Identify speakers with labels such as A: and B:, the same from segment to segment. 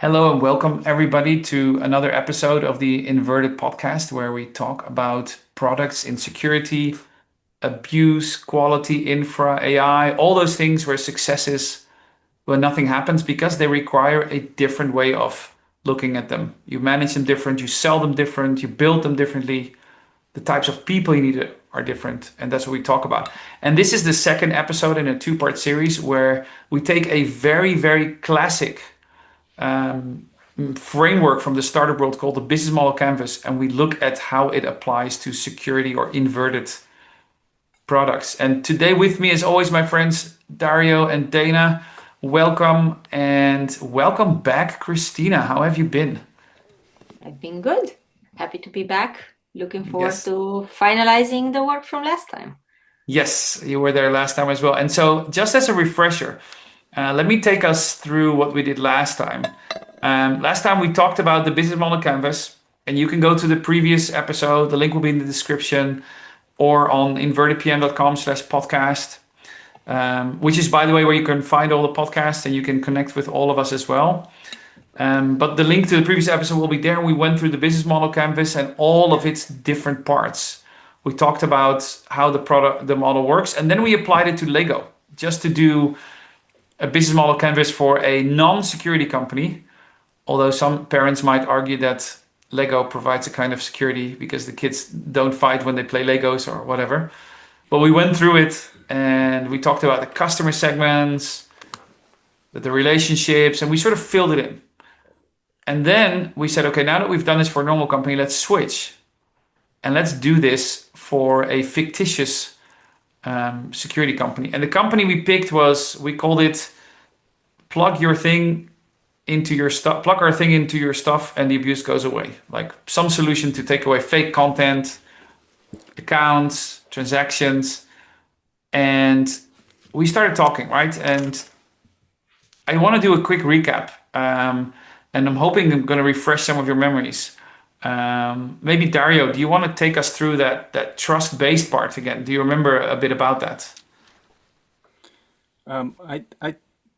A: Hello and welcome everybody to another episode of the Inverted podcast where we talk about products in security, abuse, quality, infra, AI, all those things where success is when nothing happens because they require a different way of looking at them. You manage them different, you sell them different, you build them differently. The types of people you need are different, and that's what we talk about. And this is the second episode in a two-part series where we take a very, very classic framework from the startup world called the business model canvas, and we look at how it applies to security or inverted products. And today with me, as always, my friends Dario and Dana. Welcome and welcome back, Christina. How have you been?
B: I've been good. Happy to be back. Looking forward
A: Yes.
B: to finalizing the work from last time.
A: Yes, you were there last time as well. And so, just as a refresher, let me take us through what we did last time. Last time we talked about the business model canvas, and you can go to the previous episode. The link will be in the description or on invertedpm.com/podcast, which is, by the way, where you can find all the podcasts and you can connect with all of us as well. But the link to the previous episode will be there. We went through the business model canvas and all of its different parts. We talked about how the model works, and then we applied it to Lego just to do a business model canvas for a non-security company. Although some parents might argue that Lego provides a kind of security because the kids don't fight when they play Legos or whatever. But we went through it and we talked about the customer segments, the relationships, and we sort of filled it in. And then we said, okay, now that we've done this for a normal company, let's switch and let's do this for a fictitious security company. And the company we picked we called it plug your thing into your stuff, plug our thing into your stuff and the abuse goes away. Like some solution to take away fake content, accounts, transactions. And we started talking, right? And I want to do a quick recap. And I'm hoping I'm going to refresh some of your memories. Maybe Dario, do you want to take us through that trust-based part again? Do you remember a bit about that?
C: I,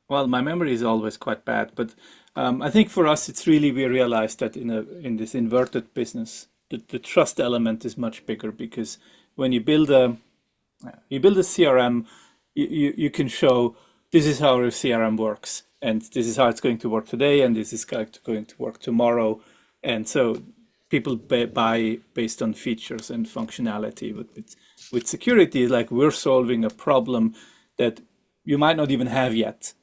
C: well, my memory is always quite bad, but I think for us, it's really we realized that in this inverted business, the trust element is much bigger because when you build a CRM, you can show this is how your CRM works, and this is how it's going to work today, and this is going to work tomorrow, and so people buy based on features and functionality. But with security, it's like we're solving a problem that you might not even have yet,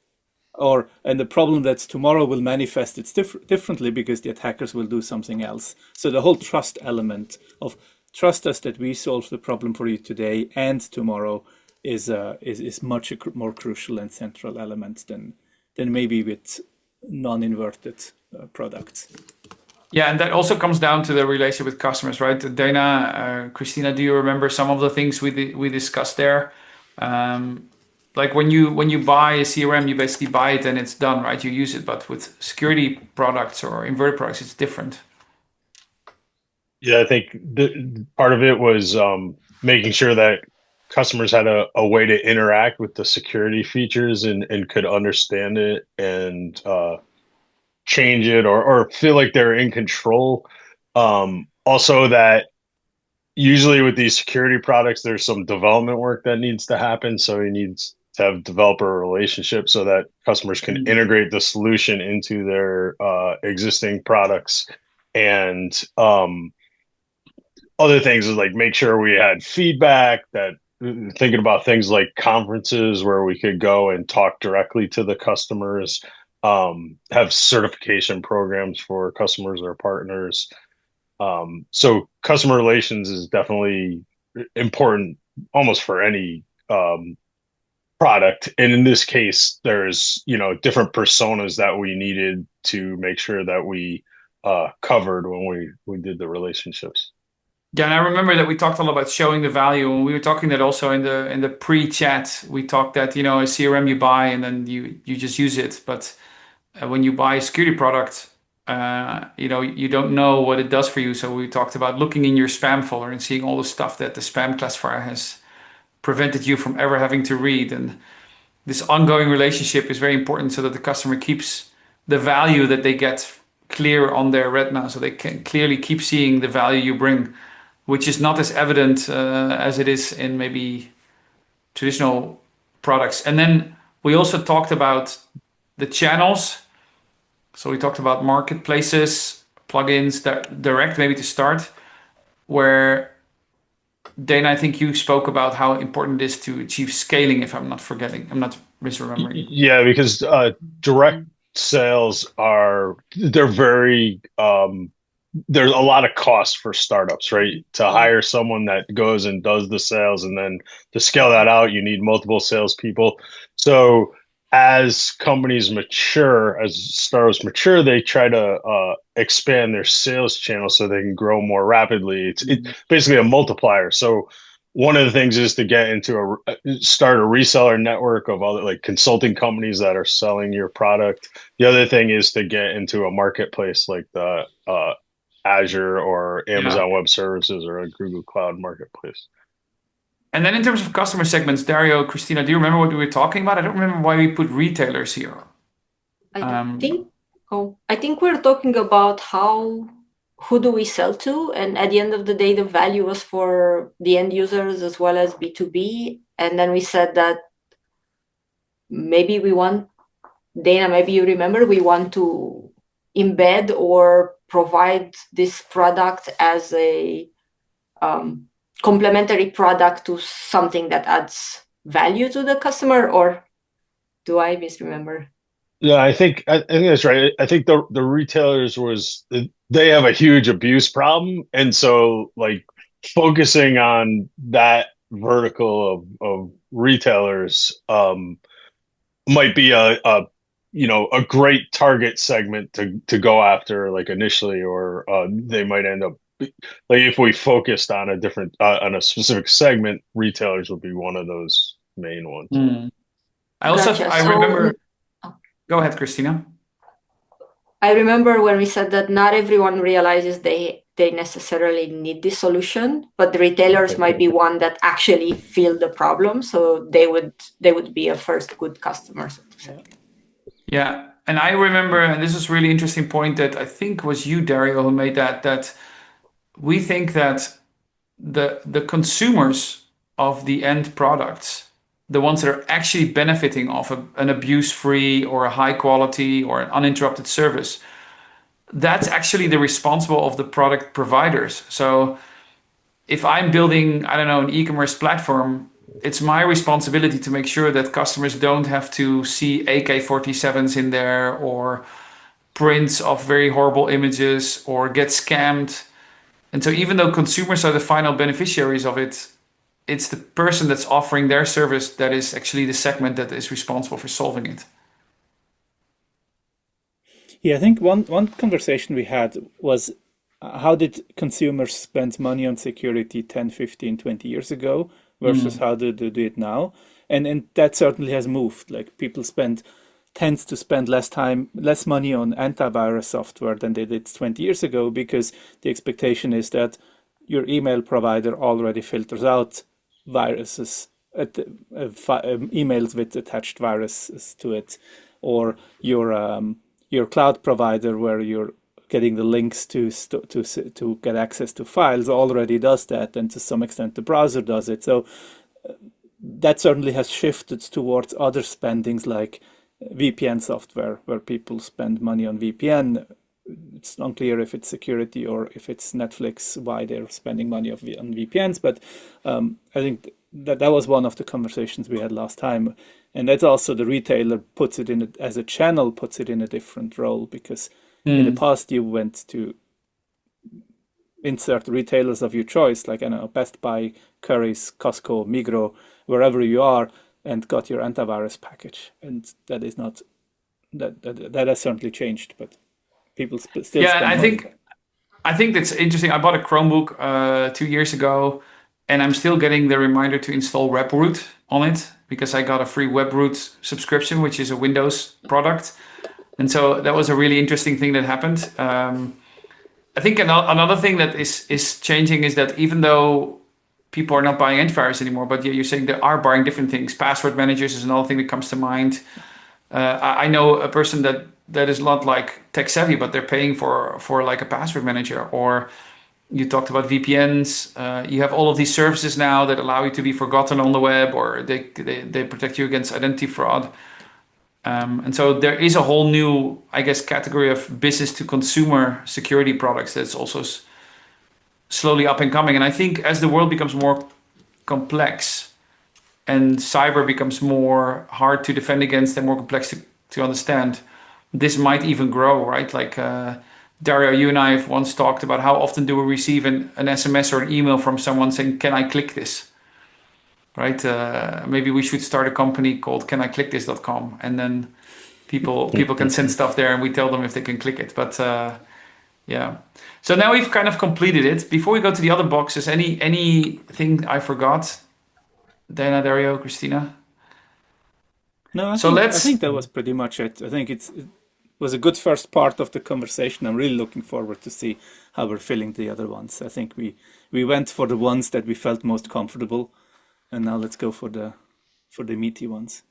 C: and the problem that's tomorrow will manifest it's differently because the attackers will do something else. So the whole trust element of trust us that we solve the problem for you today and tomorrow is much more crucial and central element than maybe with non-inverted products.
A: Yeah, and that also comes down to the relationship with customers, right? Dana, Christina, do you remember some of the things we discussed there? Like when you buy a CRM, you basically buy it and it's done, right? You use it, but with security products or inverted products, it's different.
D: Yeah, I think part of it was making sure that customers had a way to interact with the security features and could understand it and change it or feel like they're in control. Also, that usually with these security products, there's some development work that needs to happen. So you need to have developer relationships so that customers can integrate the solution into their existing products. And other things is like make sure we had feedback that thinking about things like conferences where we could go and talk directly to the customers, have certification programs for customers or partners. So customer relations is definitely important almost for any product. And in this case, there's, different personas that we needed to make sure that we covered when we did the relationships.
A: Yeah, and I remember that we talked a lot about showing the value, and we were talking that also in the pre-chat. We talked that a CRM you buy and then you just use it, but when you buy a security product, you don't know what it does for you. So we talked about looking in your spam folder and seeing all the stuff that the spam classifier has prevented you from ever having to read. And this ongoing relationship is very important so that the customer keeps the value that they get clear on their retina, so they can clearly keep seeing the value you bring, which is not as evident as it is in maybe traditional products. And then we also talked about the channels. So we talked about marketplaces, plugins, direct maybe to start, where Dana, I think you spoke about how important it is to achieve scaling, if I'm not forgetting, I'm not misremembering.
D: Yeah, because direct sales they're very there's a lot of cost for startups, right? To hire someone that goes and does the sales, and then to scale that out, you need multiple salespeople. So as companies mature, as startups mature, they try to expand their sales channel so they can grow more rapidly. It's basically a multiplier. So one of the things is to get into start a reseller network of other like consulting companies that are selling your product. The other thing is to get into a marketplace like the Azure or
A: Yeah.
D: Amazon Web Services or a Google Cloud Marketplace.
A: And then in terms of customer segments, Dario, Christina, do you remember what we were talking about? I don't remember why we put retailers here.
B: I think, I think we're talking about who do we sell to, and at the end of the day, the value was for the end users as well as B2B. And then we said that maybe we want, Dana, maybe you remember, we want to embed or provide this product as a complementary product to something that adds value to the customer, or do I misremember?
D: Yeah, I think that's right. I think the retailers they have a huge abuse problem, and so like focusing on that vertical of retailers might be a a great target segment to go after like initially, or they might end up like if we focused on a different on a specific segment, retailers would be one of those main ones.
B: Gotcha.
A: I remember. Go ahead, Christina.
B: I remember when we said that not everyone realizes they necessarily need this solution, but the retailers might be one that actually feel the problem, so they would be a first good customer, so to say.
A: Yeah. And I remember, and this is a really interesting point that I think was you, Dario, who made that we think that the consumers of the end products, the ones that are actually benefiting off an abuse-free or a high quality or an uninterrupted service, that's actually the responsible of the product providers. So if I'm building, I don't know, an e-commerce platform, it's my responsibility to make sure that customers don't have to see AK-47s in there or prints of very horrible images or get scammed. And so even though consumers are the final beneficiaries of it, it's the person that's offering their service that is actually the segment that is responsible for solving it.
C: Yeah, I think one conversation we had was how did consumers spend money on security 10, 15, 20 years ago versus how do they do it now? And that certainly has moved. Like people tends to spend less money on antivirus software than they did 20 years ago because the expectation is that your email provider already filters out viruses, emails with attached viruses to it, or your cloud provider where you're getting the links to get access to files already does that, and to some extent the browser does it. So that certainly has shifted towards other spendings like VPN software, where people spend money on VPN. It's unclear if it's security or if it's Netflix, why they're spending money on VPNs, but I think that was one of the conversations we had last time. And that's also the retailer puts it in as a channel, puts it in a different role, because in the past you went to insert retailers of your choice, like I don't know, Best Buy, Currys, Costco, Migros, wherever you are, and got your antivirus package. And that is not that has certainly changed, but people still spend money.
A: I think that's interesting. I bought a Chromebook 2 years ago, and I'm still getting the reminder to install WebRoot on it because I got a free WebRoot subscription, which is a Windows product. And so that was a really interesting thing that happened. I think another thing that is changing is that even though people are not buying antivirus anymore, but you're saying they are buying different things. Password managers is another thing that comes to mind. I know a person that that is not like tech savvy, but they're paying for like a password manager. Or you talked about VPNs. You have all of these services now that allow you to be forgotten on the web, or they protect you against identity fraud. And so there is a whole new, I guess, category of business to consumer security products that's also slowly up and coming. And I think as the world becomes more complex and cyber becomes more hard to defend against and more complex to understand, this might even grow, right? Like Dario, you and I have once talked about how often do we receive an SMS or an email from someone saying, "Can I click this?" Right? Maybe we should start a company called caniclickthis.com, and then people can send stuff there, and we tell them if they can click it. But yeah. So now we've kind of completed it. Before we go to the other boxes, anything I forgot? Dana, Dario, Christina?
C: No, I
A: So
C: think that was pretty much it. I think it was a good first part of the conversation. I'm really looking forward to see how we're filling the other ones. I think we went for the ones that we felt most comfortable, and now let's go for the meaty ones.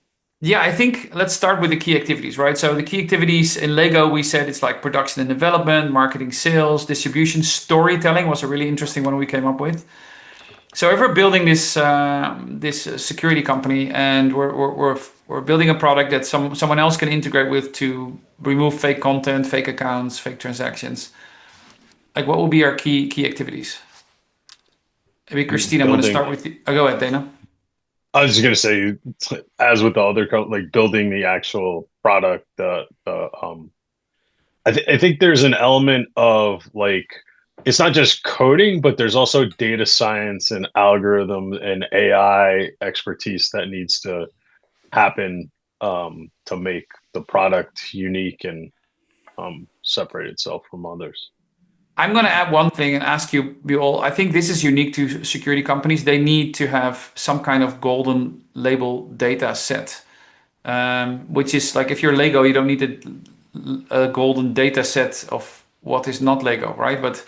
A: Yeah, I think let's start with the key activities, right? So the key activities in Lego, we said it's like production and development, marketing, sales, distribution, storytelling was a really interesting one we came up with. So if we're building this security company, and we're building a product that someone else can integrate with to remove fake content, fake accounts, fake transactions, like what will be our key activities? Maybe Christina, I'm going to start with you. Oh, go ahead, Dana.
D: I was just gonna say, as with the other like building the actual product, I think there's an element of like it's not just coding, but there's also data science and algorithm and AI expertise that needs to happen to make the product unique and separate itself from others.
A: I'm going to add one thing and ask you all. I think this is unique to security companies. They need to have some kind of golden label data set, which is like if you're Lego, you don't need a golden data set of what is not Lego, right? But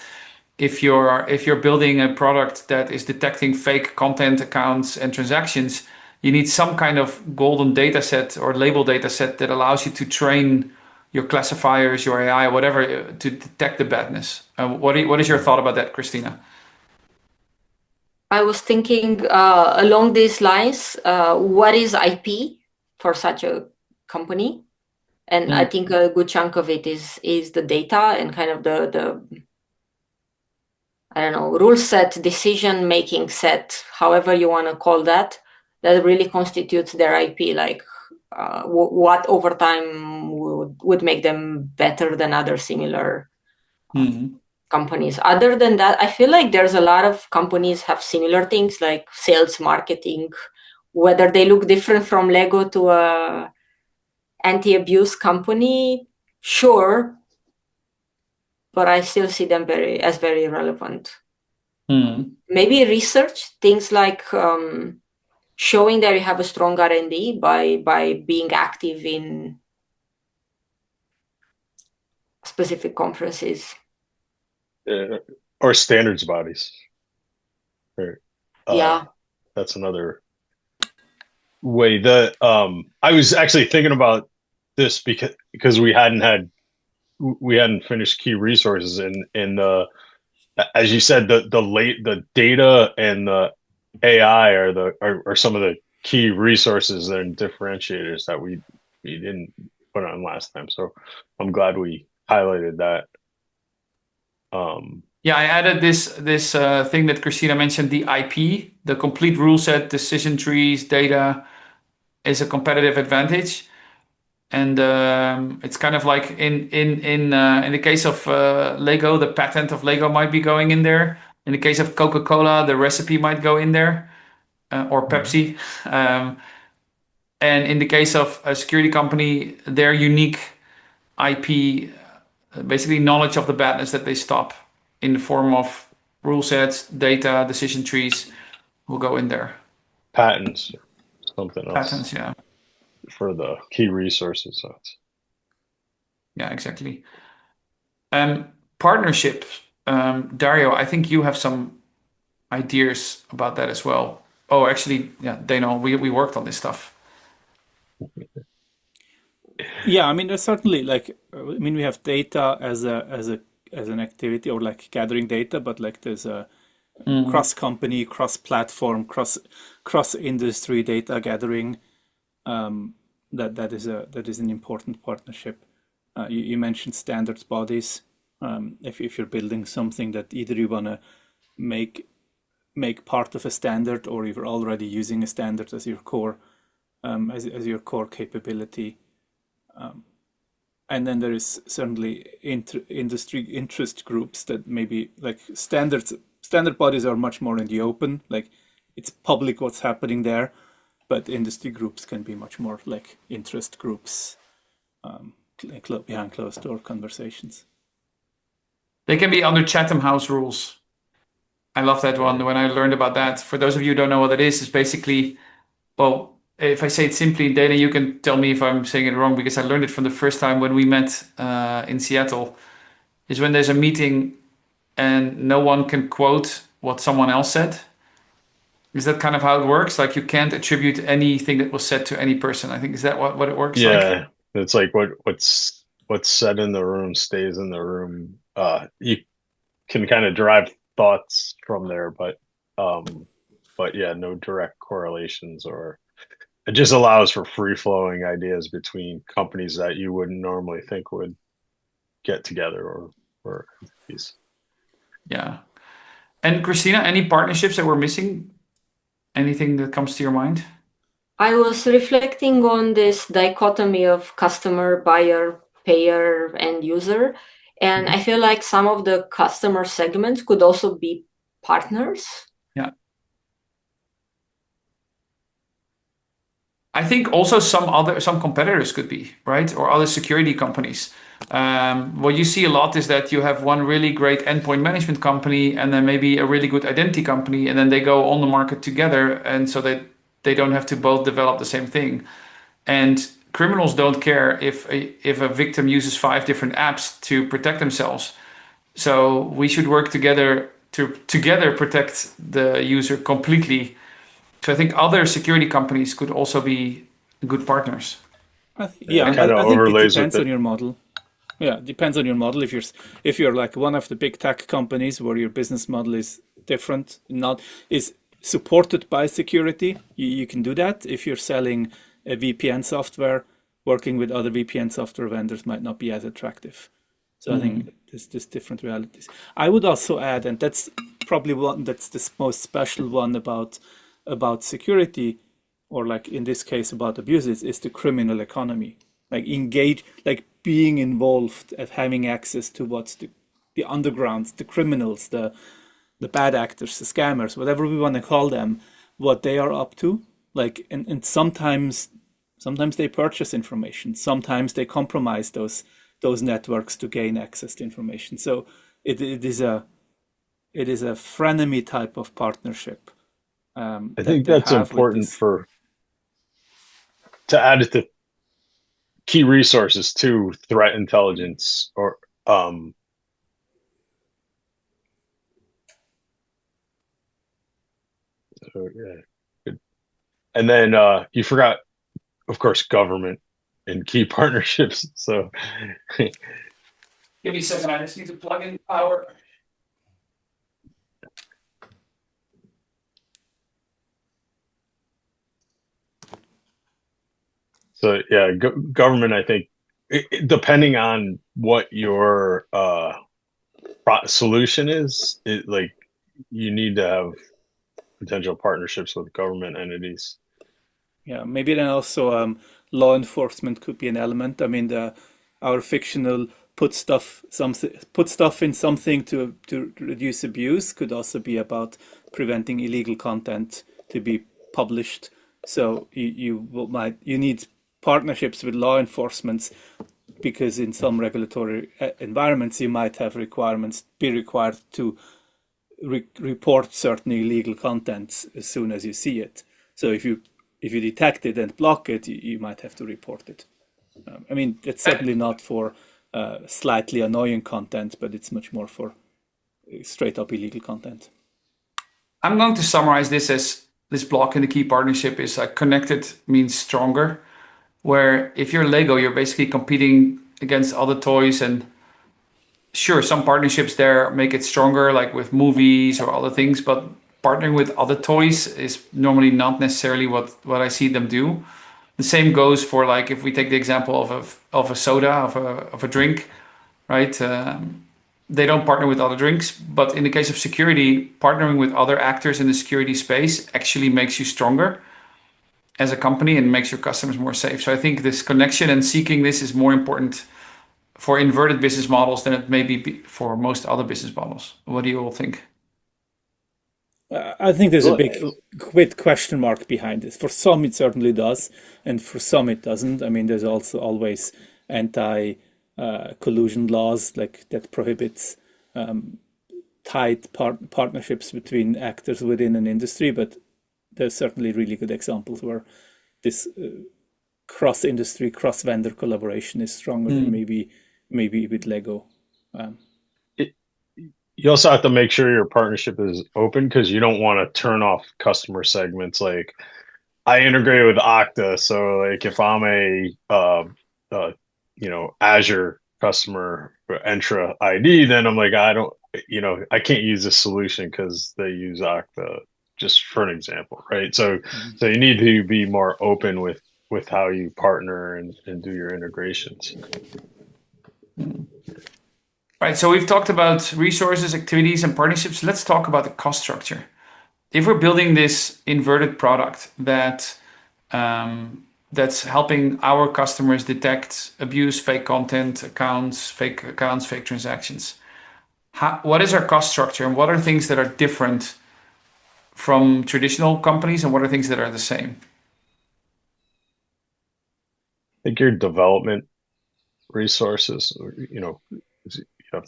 A: if you're building a product that is detecting fake content, accounts, and transactions, you need some kind of golden data set or label data set that allows you to train your classifiers, your AI, whatever, to detect the badness. What is your thought about that, Christina?
B: I was thinking along these lines, what is IP for such a company? And I think a good chunk of it is the data and kind of the I don't know, rule set, decision making set, however you want to call that really constitutes their IP, like what over time would make them better than other similar companies. Other than that, I feel like there's a lot of companies have similar things like sales, marketing, whether they look different from Lego to a anti-abuse company, sure, but I still see them very relevant. Maybe research things like showing that you have a strong R&D by being active in specific conferences.
D: Or standards bodies. Right.
B: Yeah.
D: That's another way. I was actually thinking about this because we hadn't finished key resources and as you said, the data and the AI are some of the key resources and differentiators that we didn't put on last time. So I'm glad we highlighted that.
A: Yeah, I added this thing that Christina mentioned, the IP, the complete rule set, decision trees, data is a competitive advantage. And it's kind of like in the case of Lego, the patent of Lego might be going in there. In the case of Coca-Cola, the recipe might go in there, or Pepsi. And in the case of a security company, their unique IP, basically knowledge of the badness that they stop in the form of rule sets, data, decision trees will go in there.
D: Patents, something else.
A: Patents, yeah.
D: For the key resources.
A: Yeah, exactly. Partnerships. Dario, I think you have some ideas about that as well. Oh, actually, yeah, Dano, we worked on this stuff.
C: Yeah, I mean, there's certainly like I mean, we have data as an activity, or like gathering data, but like there's a cross-company, cross-platform, cross-industry data gathering. That is an important partnership. You mentioned standards bodies. If you're building something that either you want to make part of a standard, or you're already using a standard as your core capability. And then there is certainly industry interest groups that maybe like standard bodies are much more in the open, like it's public what's happening there, but industry groups can be much more like interest groups, behind closed door conversations.
A: They can be under Chatham House rules. I love that one. When I learned about that, for those of you who don't know what it is, it's basically, well, if I say it simply, Dana, you can tell me if I'm saying it wrong, because I learned it from the first time when we met in Seattle, is when there's a meeting and no one can quote what someone else said. Is that kind of how it works? Like you can't attribute anything that was said to any person. I think, is that what it works like?
D: Yeah, it's like what's said in the room stays in the room. You can kind of derive thoughts from there, but yeah, no direct correlations, or it just allows for free flowing ideas between companies that you wouldn't normally think would get together, or entities.
A: Yeah. And Christina, any partnerships that we're missing? Anything that comes to your mind?
B: I was reflecting on this dichotomy of customer, buyer, payer, and user. And I feel like some of the customer segments could also be partners.
A: Yeah. I think also some competitors could be, right? Or other security companies. What you see a lot is that you have one really great endpoint management company and then maybe a really good identity company, and then they go on the market together, and so that they don't have to both develop the same thing. And criminals don't care if a victim uses 5 different apps to protect themselves. So we should work together to together protect the user completely. So I think other security companies could also be good partners.
C: I think it depends on your model. Yeah, it depends on your model. If you're like one of the big tech companies where your business model is different, is supported by security, you can do that. If you're selling a VPN software, working with other VPN software vendors might not be as attractive. So I think there's different realities. I would also add, and that's probably that's the most special one about security, or like in this case about abuses, is the criminal economy. Like being involved and having access to what's the underground, the criminals, the bad actors, the scammers, whatever we want to call them, what they are up to. Like, and sometimes they purchase information. Sometimes they compromise those networks to gain access to information. So it is a frenemy type of partnership.
D: I think that's important to add it to key resources to threat intelligence, or so yeah. Good. And then you forgot, of course, government and key partnerships. So
A: give me a second, I just need to plug in power.
D: So yeah, government, I think, depending on what your solution is, like you need to have potential partnerships with government entities.
C: Yeah, maybe then also law enforcement could be an element. I mean, our fictional put stuff in something to reduce abuse could also be about preventing illegal content to be published. So you need partnerships with law enforcements, because in some regulatory environments you might have be required to report certain illegal contents as soon as you see it. So if you detect it and block it, you might have to report it. I mean, it's certainly not for slightly annoying content, but it's much more for straight up illegal content.
A: I'm going to summarize this as this block in the key partnership is connected means stronger, where if you're Lego, you're basically competing against other toys. And sure, some partnerships there make it stronger, like with movies or other things, but partnering with other toys is normally not necessarily what I see them do. The same goes for, like, if we take the example of a soda, of a drink, right? They don't partner with other drinks, but in the case of security, partnering with other actors in the security space actually makes you stronger as a company and makes your customers more safe. So I think this connection and seeking this is more important for inverted business models than it may be for most other business models. What do you all think?
C: I think there's a
D: Well,
C: big question mark behind this. For some, it certainly does, and for some, it doesn't. I mean, there's also always anti-collusion laws like that prohibits tight partnerships between actors within an industry, but there's certainly really good examples where this cross-industry, cross-vendor collaboration is stronger than maybe with Lego.
D: it, you also have to make sure your partnership is open because you don't want to turn off customer segments. Like I integrate with Okta, so like if I'm a Azure customer for Entra ID, then I'm like I can't use this solution because they use Okta. Just for an example, right? So you need to be more open with how you partner and do your integrations.
A: Right. So we've talked about resources, activities, and partnerships. Let's talk about the cost structure. If we're building this inverted product that's helping our customers detect abuse, fake content, fake accounts, fake transactions, what is our cost structure, and what are things that are different from traditional companies, and what are things that are the same?
D: I think your development resources, you have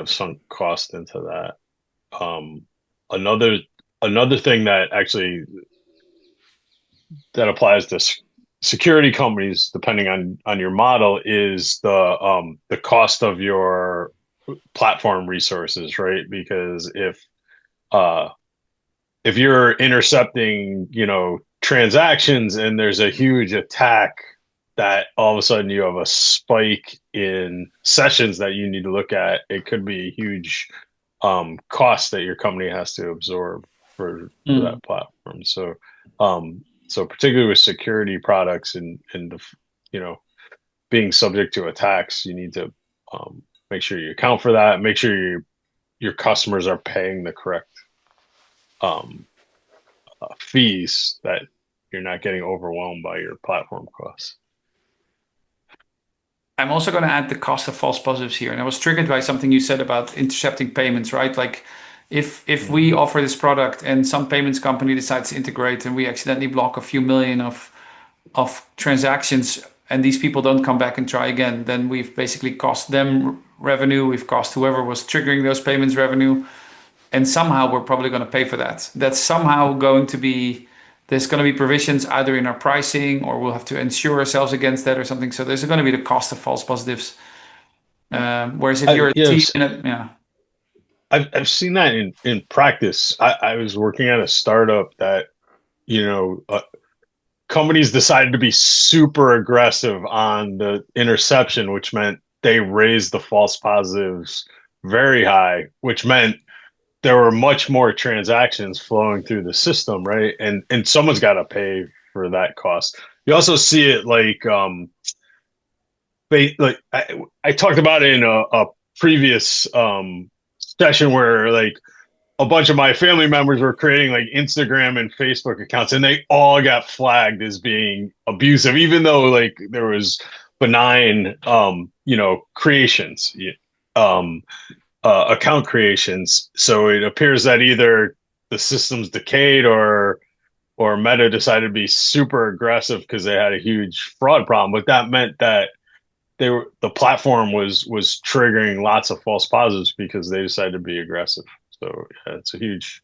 D: some cost into that. Another another thing that actually that applies to security companies, depending on your model, is the cost of your platform resources, right? Because if you're intercepting, transactions and there's a huge attack that all of a sudden you have a spike in sessions that you need to look at, it could be a huge cost that your company has to absorb for that platform. So particularly with security products and being subject to attacks, you need to make sure you account for that. Make sure your customers are paying the correct fees, that you're not getting overwhelmed by your platform costs.
A: I'm also going to add the cost of false positives here. And I was triggered by something you said about intercepting payments, right? Like if we offer this product and some payments company decides to integrate and we accidentally block a few million of transactions and these people don't come back and try again, then we've basically cost them revenue. We've cost whoever was triggering those payments revenue. And somehow we're probably going to pay for that. That's somehow going to be, there's going to be provisions either in our pricing or we'll have to insure ourselves against that or something. So there's going to be the cost of false positives. Whereas if you're a team, yeah.
D: I've seen that in practice. I was working at a startup that, companies decided to be super aggressive on the interception, which meant they raised the false positives very high, which meant there were much more transactions flowing through the system, right? And someone's got to pay for that cost. You also see it I talked about it in a previous session where like a bunch of my family members were creating like Instagram and Facebook accounts, and they all got flagged as being abusive, even though like there was benign, creations. Account creations. So it appears that either the system's decayed or Meta decided to be super aggressive because they had a huge fraud problem. But that meant that the platform was triggering lots of false positives because they decided to be aggressive. So yeah, it's a huge.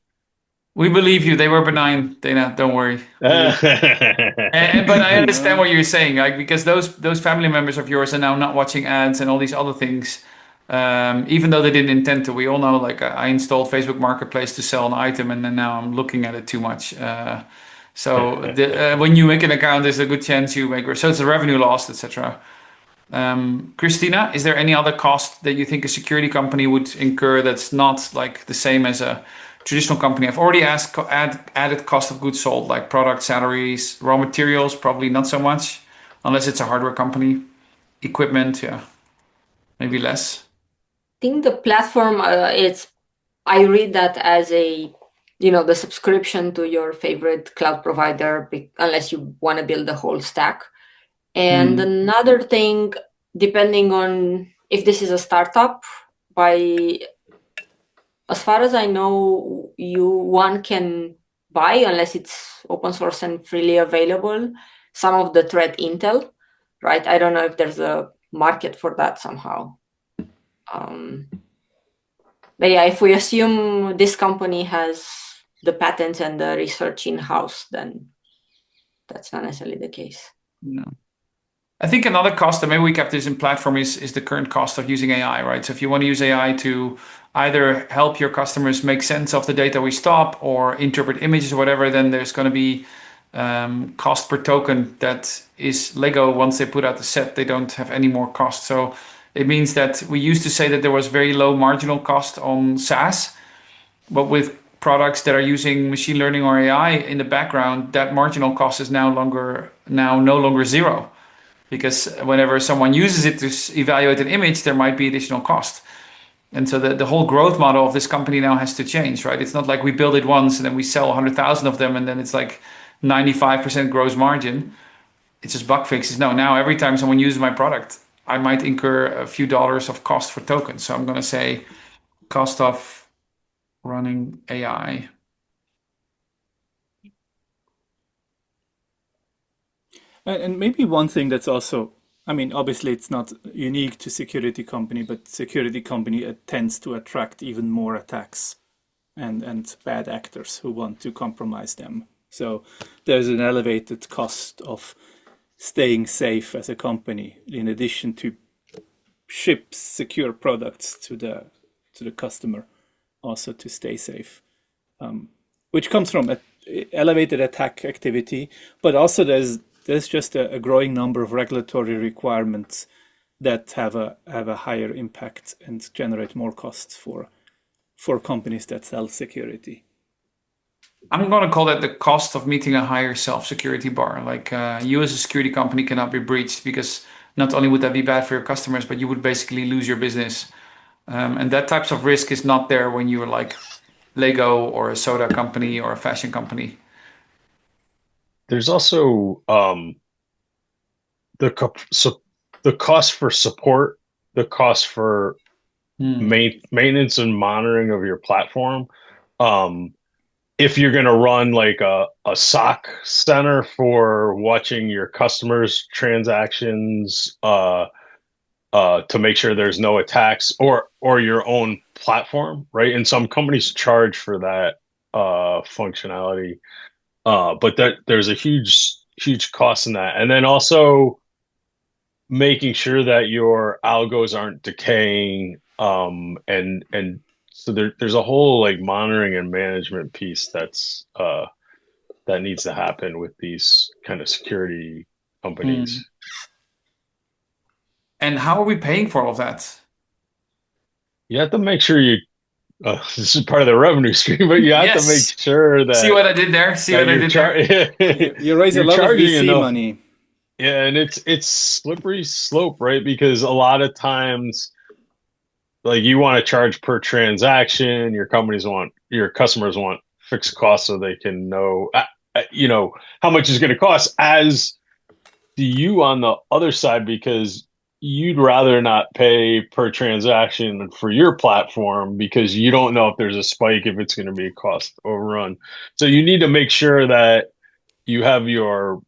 A: We believe you. They were benign, Dana. Don't worry. But I understand what you're saying, like, because those family members of yours are now not watching ads and all these other things. Even though they didn't intend to. We all know, like, I installed Facebook Marketplace to sell an item, and then now I'm looking at it too much. When you make an account, there's a good chance you make, so it's a revenue loss, etc. Christina, is there any other cost that you think a security company would incur that's not like the same as a traditional company? I've already added cost of goods sold, like product salaries, raw materials, probably not so much, unless it's a hardware company. Equipment, yeah, maybe less.
B: I think the platform, I read that as the subscription to your favorite cloud provider, unless you want to build the whole stack. And another thing, depending on if this is a startup, as far as I know, one can buy, unless it's open source and freely available, some of the threat intel, right? I don't know if there's a market for that somehow. But yeah, if we assume this company has the patents and the research in-house, then that's not necessarily the case.
A: No. I think another cost, and maybe we kept this in platform, is the current cost of using AI, right? So if you want to use AI to either help your customers make sense of the data we stop or interpret images or whatever, then there's going to be cost per token that is Lego. Once they put out the set, they don't have any more cost. So it means that we used to say that there was very low marginal cost on SaaS, but with products that are using machine learning or AI in the background, that marginal cost is no longer zero. Because whenever someone uses it to evaluate an image, there might be additional cost. And so the whole growth model of this company now has to change, right? It's not like we build it once and then we sell 100,000 of them and then it's like 95% gross margin. It's just bug fixes. No, now every time someone uses my product, I might incur a few dollars of cost for tokens. So I'm going to say cost of running AI.
C: And maybe one thing that's also, I mean, obviously it's not unique to security company, but security company tends to attract even more attacks and bad actors who want to compromise them. So there's an elevated cost of staying safe as a company, in addition to ship secure products to the customer, also to stay safe, which comes from elevated attack activity, but also there's just a growing number of regulatory requirements that have a higher impact and generate more costs for companies that sell security.
A: I'm going to call that the cost of meeting a higher self-security bar. Like you as a security company cannot be breached, because not only would that be bad for your customers, but you would basically lose your business. And that types of risk is not there when you're like Lego or a soda company or a fashion company.
D: There's also the cost for support, the cost for maintenance and monitoring of your platform. If you're going to run like a SOC center for watching your customers' transactions, to make sure there's no attacks, or your own platform, right? And some companies charge for that functionality, but there's a huge cost in that. And then also making sure that your algos aren't decaying, and so there's a whole like monitoring and management piece that needs to happen with these kind of security companies.
A: And how are we paying for all of that?
D: You have to make sure this is part of the revenue stream, but you have to make sure that.
A: See what I did there? See what I did there?
C: You raise a lot of VC money.
D: Yeah, and it's slippery slope, right? Because a lot of times, like, you want to charge per transaction, your customers want fixed costs so they can know, how much is going to cost. As do you on the other side, because you'd rather not pay per transaction for your platform because you don't know if there's a spike, if it's going to be a cost overrun. So you need to make sure that you have your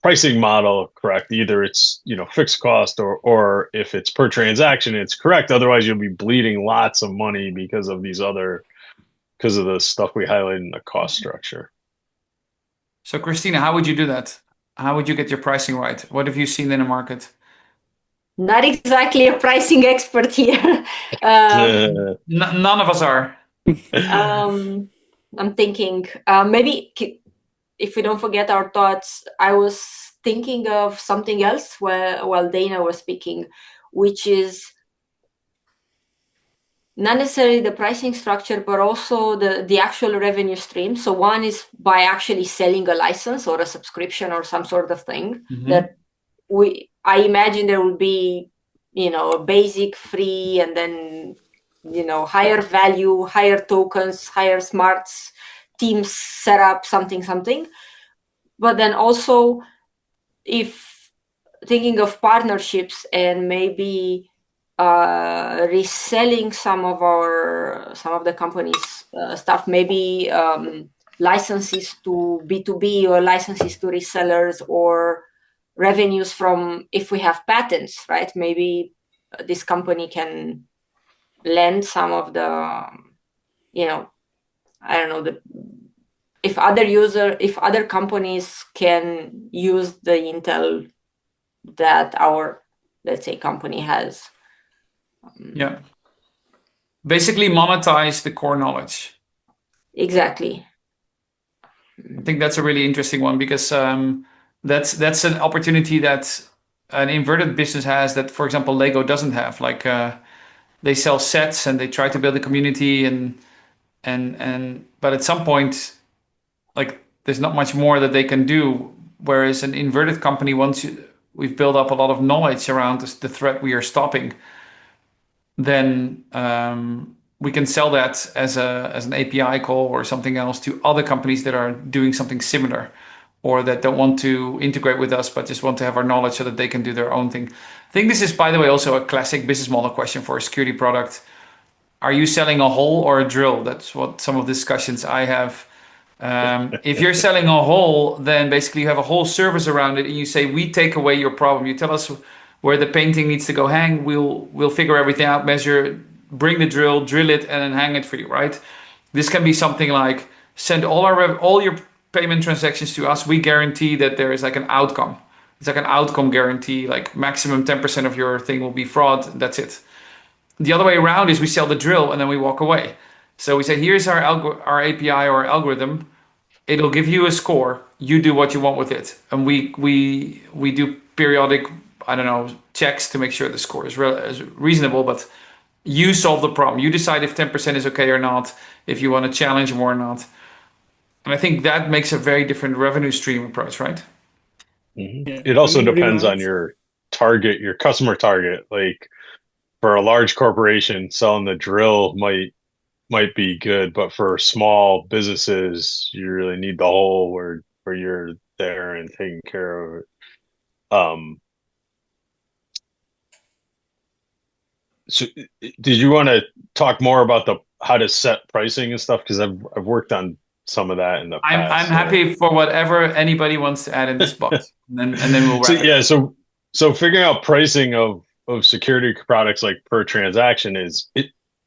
D: pricing model correct. Either it's fixed cost, or if it's per transaction, it's correct. Otherwise, you'll be bleeding lots of money because of the stuff we highlighted in the cost structure.
A: So Christina, how would you do that? How would you get your pricing right? What have you seen in the market?
B: Not exactly a pricing expert here.
A: None of us are.
B: I'm thinking maybe if we don't forget our thoughts, I was thinking of something else while Dana was speaking, which is not necessarily the pricing structure, but also the actual revenue stream. So one is by actually selling a license or a subscription or some sort of thing that I imagine there will be, a basic free and then, higher value, higher tokens, higher smarts, teams set up, something. But then also, if thinking of partnerships and maybe reselling some of the company's stuff, maybe licenses to B2B or licenses to resellers, or revenues from, if we have patents, right? Maybe this company can lend some of the, I don't know, if other companies can use the intel that our, let's say, company has.
A: Yeah. Basically monetize the core knowledge.
B: Exactly.
A: I think that's a really interesting one, because that's an opportunity that an inverted business has that, for example, Lego doesn't have. Like they sell sets and they try to build a community, but at some point, like there's not much more that they can do. Whereas an inverted company, we've built up a lot of knowledge around the threat we are stopping, then we can sell that as an API call or something else to other companies that are doing something similar, or that don't want to integrate with us but just want to have our knowledge so that they can do their own thing. I think this is, by the way, also a classic business model question for a security product. Are you selling a hole or a drill? That's what some of the discussions I have. If you're selling a hole, then basically you have a whole service around it, and you say, we take away your problem. You tell us where the painting needs to go hang. We'll figure everything out, measure, bring the drill it, and then hang it for you, right? This can be something like, send all your payment transactions to us. We guarantee that there is like an outcome. It's like an outcome guarantee, like maximum 10% of your thing will be fraud. That's it. The other way around is we sell the drill and then we walk away. So we say, here's our API or algorithm. It'll give you a score. You do what you want with it, and we do periodic, I don't know, checks to make sure the score is reasonable. But you solve the problem. You decide if 10% is okay or not, if you want to challenge more or not. And I think that makes a very different revenue stream approach, right?
D: Yeah. It also depends on your target, your customer target. Like for a large corporation, selling the drill might be good, but for small businesses, you really need the whole where you're there and taking care of it. So did you want to talk more about how to set pricing and stuff? Because I've worked on some of that in the past.
A: I'm happy for whatever anybody wants to add in this box, and then we'll wrap it up.
D: So figuring out pricing of security products like per transaction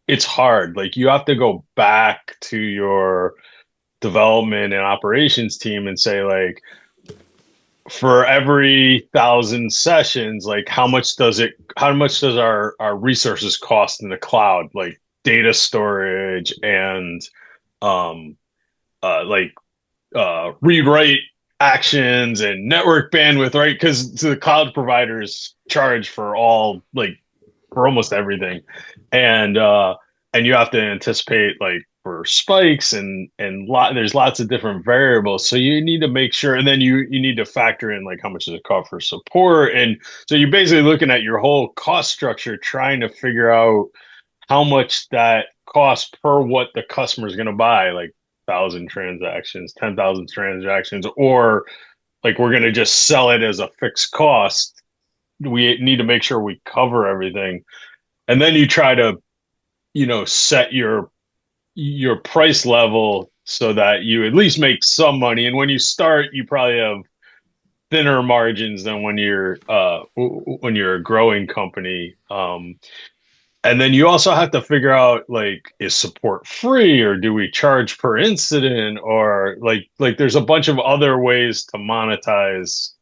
D: it's hard. Like you have to go back to your development and operations team and say, like, for every 1,000 sessions, like how much does our resources cost in the cloud, like data storage and read-write actions and network bandwidth, right? Because the cloud providers charge for almost everything, and you have to anticipate like for spikes and there's lots of different variables, so you need to make sure, and then you need to factor in like how much does it cost for support, and so you're basically looking at your whole cost structure, trying to figure out how much that costs per what the customer is going to buy, like 1,000 transactions, 10,000 transactions, or like we're going to just sell it as a fixed cost. We need to make sure we cover everything. And then you try to, set your price level so that you at least make some money. And when you start, you probably have thinner margins than when you're a growing company. And then you also have to figure out, like, is support free, or do we charge per incident, or like there's a bunch of other ways to monetize,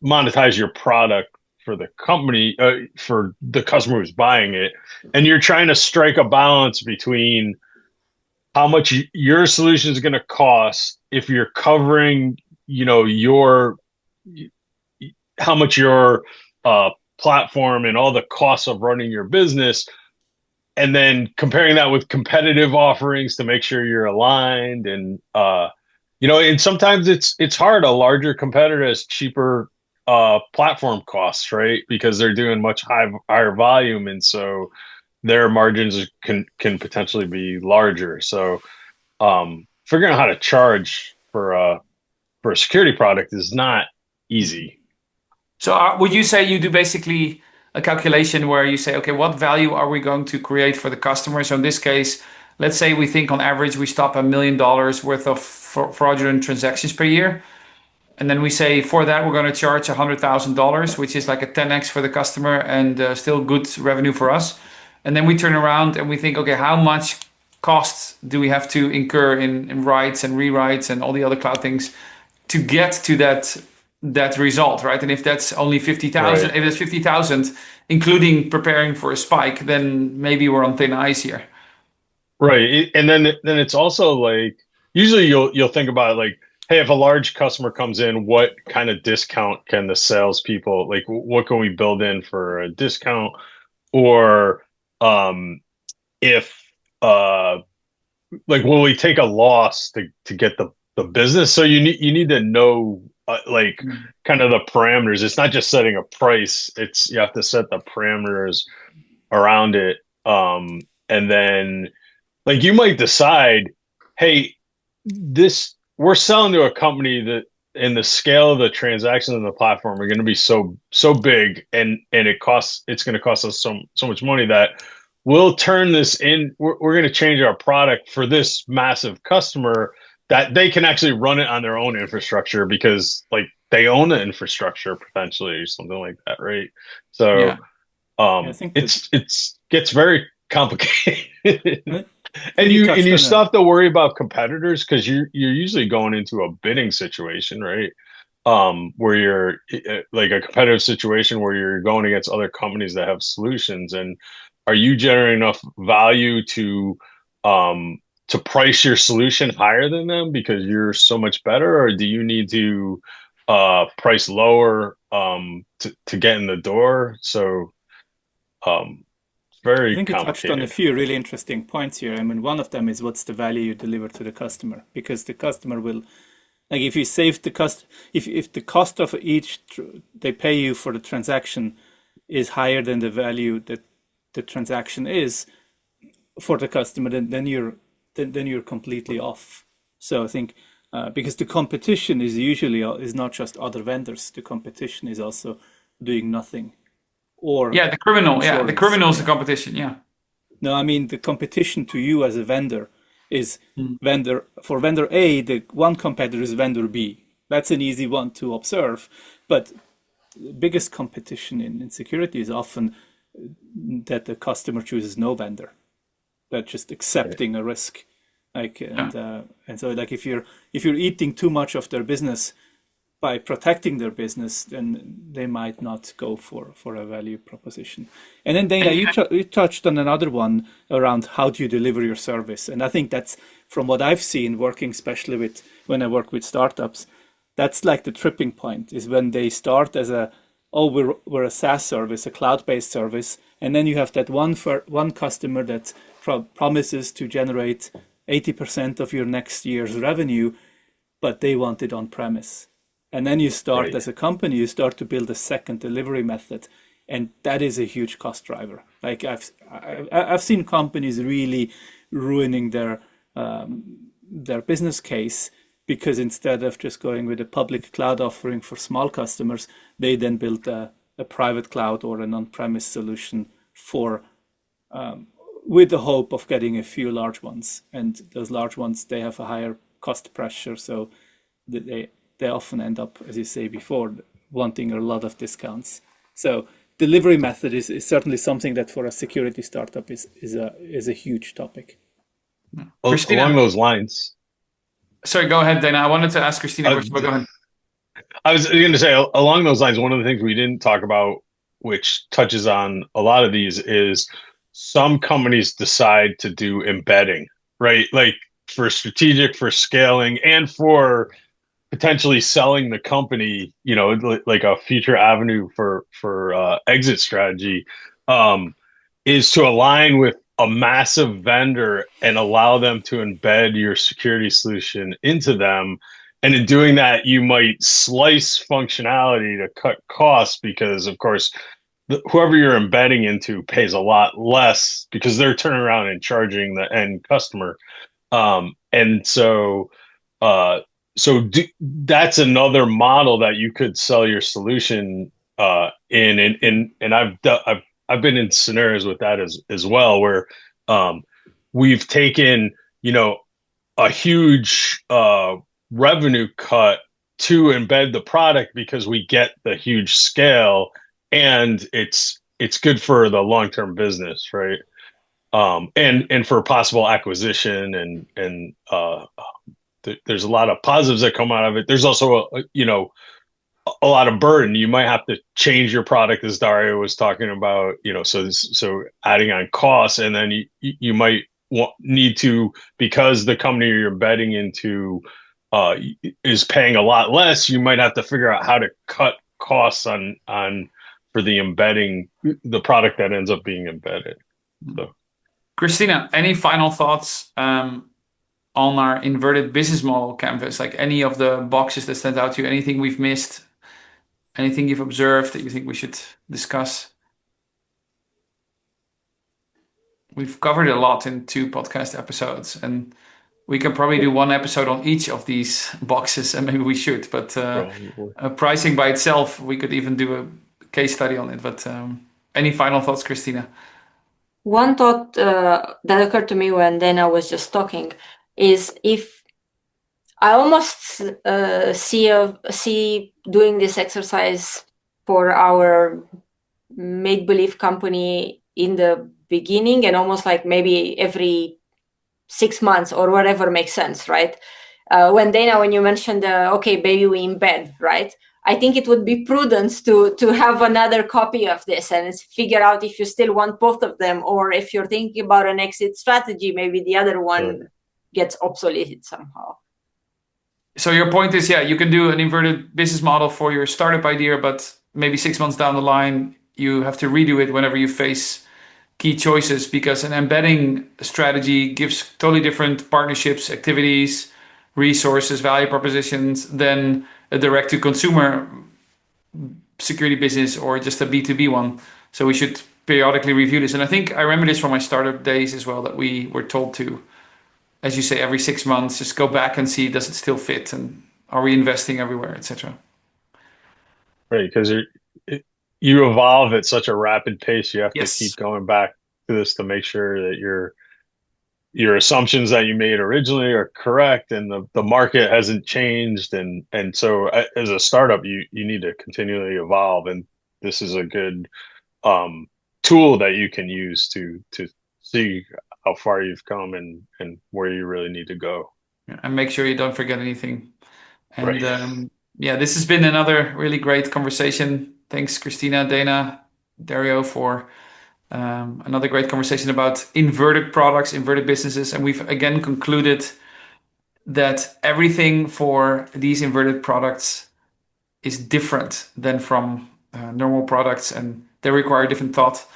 D: monetize your product for the company, for the customer who's buying it. And you're trying to strike a balance between how much your solution is going to cost if you're covering, your how much your platform and all the costs of running your business, and then comparing that with competitive offerings to make sure you're aligned. And and sometimes it's hard. A larger competitor has cheaper platform costs, right? Because they're doing much higher volume, and so their margins can potentially be larger. So figuring out how to charge for a security product is not easy.
A: So would you say you do basically a calculation where you say, okay, what value are we going to create for the customer? So in this case, let's say we think on average we stop $1 million worth of fraudulent transactions per year. And then we say for that, we're going to charge $100,000, which is like a 10x for the customer and still good revenue for us. And then we turn around and we think, okay, how much costs do we have to incur in writes and rewrites and all the other cloud things to get to that result, right? And if that's only 50,000,
D: Right.
A: if it's 50,000, including preparing for a spike, then maybe we're on thin ice here.
D: Right. And then it's also like usually you'll think about it like, hey, if a large customer comes in, what kind of discount can the salespeople like? What can we build in for a discount? Or if like will we take a loss to get the business? So you need to know like kind of the parameters. It's not just setting a price. It's you have to set the parameters around it. And then like you might decide, hey, this we're selling to a company that and the scale of the transactions on the platform are going to be so big, and it's going to cost us so much money that we'll turn this in. We're going to change our product for this massive customer that they can actually run it on their own infrastructure because like they own the infrastructure potentially or something like that, right? So
A: Yeah.
C: I think
D: it's gets very complicated.
C: I
D: And
C: think you touched
D: you
C: on
D: still have to worry about competitors because you're usually going into a bidding situation, right? Where you're like a competitive situation where you're going against other companies that have solutions, and are you generating enough value to price your solution higher than them because you're so much better, or do you need to price lower to get in the door? So it's
C: I
D: very
C: think you touched on a
D: complicated.
C: few really interesting points here. I mean, one of them is what's the value you deliver to the customer, because the customer will, like, if you save the cost, if the cost of they pay you for the transaction is higher than the value that the transaction is for the customer, then you're completely off. So I think because the competition is usually is not just other vendors, the competition is also doing nothing or
A: Yeah, the criminal. Yeah, the
C: insurance.
A: criminal is the
C: Yeah.
A: competition. Yeah.
C: No, I mean the competition to you as a vendor is
A: Mm.
C: vendor A, the one competitor is vendor B. That's an easy one to observe. But the biggest competition in security is often that the customer chooses no vendor. They're just
D: Right.
C: accepting a risk. Like
A: Yeah.
C: and so like if you're eating too much of their business by protecting their business, then they might not go for a value proposition. And then Dana,
A: And
C: you touched on another one around how do you deliver your service, and I think that's from what I've seen working, especially with when I work with startups, that's like the tripping point is when they start as we're a SaaS service, a cloud-based service, and then you have that one customer that promises to generate 80% of your next year's revenue, but they want it on premise. And then you start
D: Right.
C: as a company, you start to build a second delivery method, and that is a huge cost driver. Like I've seen companies really ruining their business case because instead of just going with a public cloud offering for small customers, they then built a private cloud or an on-premise solution for with the hope of getting a few large ones. And those large ones, they have a higher cost pressure, so they often end up, as you say before, wanting a lot of discounts. So delivery method is certainly something that for a security startup is a huge topic.
D: Along
A: Christina,
D: those lines,
A: sorry, go ahead, Dana. I wanted to ask Christina
D: uh,
A: first, but go ahead.
D: I was going to say along those lines, one of the things we didn't talk about, which touches on a lot of these, is some companies decide to do embedding. right? Like for strategic, for scaling, and for potentially selling the company, like a future avenue for exit strategy, um, is to align with a massive vendor and allow them to embed your security solution into them. And in doing that, you might slice functionality to cut costs because, of course, whoever you're embedding into pays a lot less because they're turning around and charging the end customer. And so, uh, that's another model that you could sell your solution in. And I've been in scenarios with that as well, where um, we've taken, a huge revenue cut to embed the product because we get the huge scale and it's good for the long-term business, right? And for possible acquisition and there's a lot of positives that come out of it. There's also a lot of burden. You might have to change your product, as Dario was talking about, so adding on costs, and then you might need to, because the company you're embedding into is paying a lot less, you might have to figure out how to cut costs on for the embedding, the product that ends up being embedded. So,
A: Christina, any final thoughts on our inverted business model canvas? Like any of the boxes that stand out to you, anything we've missed, anything you've observed that you think we should discuss? We've covered a lot in 2 podcast episodes, and we can probably do 1 episode on each of these boxes, and maybe we should. But pricing by itself, we could even do a case study on it. But any final thoughts, Christina?
B: One thought that occurred to me when Dana was just talking is, if I almost see doing this exercise for our make-believe company in the beginning, and almost like maybe every 6 months or whatever makes sense, right? When you mentioned, okay, maybe we embed, right? I think it would be prudent to have another copy of this and figure out if you still want both of them, or if you're thinking about an exit strategy, maybe the other one gets obsolete somehow.
A: So your point is, yeah, you can do an inverted business model for your startup idea, but maybe 6 months down the line, you have to redo it whenever you face key choices, because an embedding strategy gives totally different partnerships, activities, resources, value propositions than a direct to consumer security business or just a B2B one. So we should periodically review this. And I think I remember this from my startup days as well, that we were told to, as you say, every 6 months, just go back and see, does it still fit? And are we investing everywhere, etc.
D: Right, because you evolve at such a rapid pace. You have to keep
A: Yes.
D: going back to this to make sure that your assumptions that you made originally are correct, and the market hasn't changed. And so as a startup, you need to continually evolve, and this is a good tool that you can use to see how far you've come and where you really need to go.
A: Yeah, and make sure you don't forget anything. And
D: Right.
A: yeah, this has been another really great conversation. Thanks, Christina, Dana, Dario, for another great conversation about inverted products, inverted businesses. And we've again concluded that everything for these inverted products is different than from normal products, and they require different thought.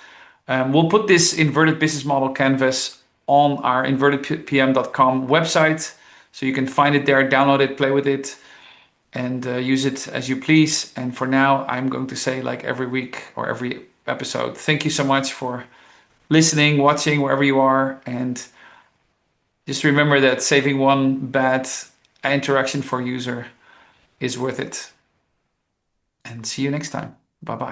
A: We'll put this inverted business model canvas on our invertedpm.com website, so you can find it there, download it, play with it, and use it as you please. And for now, I'm going to say, like every week or every episode, thank you so much for listening, watching, wherever you are. And just remember that saving one bad interaction for user is worth it. And see you next time. Bye-bye.